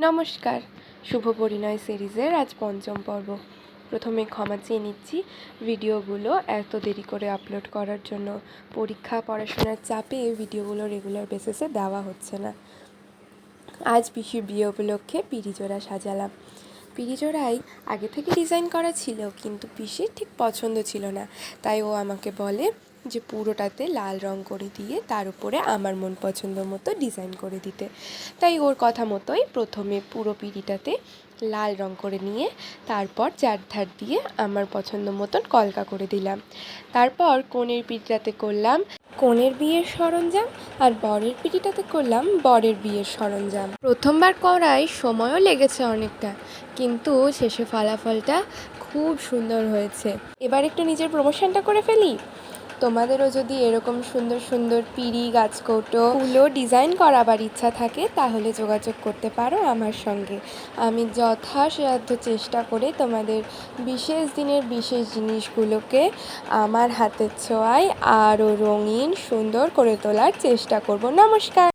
নমস্কার, শুভ পরিণয় সিরিজের আজ পঞ্চম পর্ব। প্রথমে ক্ষমা চেয়ে নিচ্ছি ভিডিওগুলো এত দেরি করে আপলোড করার জন্য। পরীক্ষা পড়াশোনার চাপে ভিডিওগুলো রেগুলার বেসিসে দেওয়া হচ্ছে না। আজ পিসির বিয়ে উপলক্ষে পিঁড়িজোড়া সাজালাম। পিঁড়িজোড়াই আগে থেকে ডিজাইন করা ছিল, কিন্তু পিসির ঠিক পছন্দ ছিল না। তাই ও আমাকে বলে যে পুরোটাতে লাল রং করে দিয়ে তার উপরে আমার মন পছন্দ মতো ডিজাইন করে দিতে। তাই ওর কথা মতোই প্রথমে পুরো পিঁড়িটাতে লাল রং করে নিয়ে তারপর চারধার দিয়ে আমার পছন্দ মতন কলকা করে দিলাম। তারপর কনের পিঁড়িটাতে করলাম কনের বিয়ের সরঞ্জাম, আর বরের পিঁড়িটাতে করলাম বরের বিয়ের সরঞ্জাম। প্রথমবার করায় সময়ও লেগেছে অনেকটা, কিন্তু শেষে ফলাফলটা খুব সুন্দর হয়েছে। এবার একটু নিজের প্রমোশনটা করে ফেলি। তোমাদেরও যদি এরকম সুন্দর সুন্দর পিঁড়ি, গাছকৌটো, ফুলও ডিজাইন করাবার ইচ্ছা থাকে তাহলে যোগাযোগ করতে পারো আমার সঙ্গে। আমি যথাসাধ্য চেষ্টা করে তোমাদের বিশেষ দিনের বিশেষ জিনিসগুলোকে আমার হাতের ছোঁয়ায় আরও রঙিন সুন্দর করে তোলার চেষ্টা করব। নমস্কার।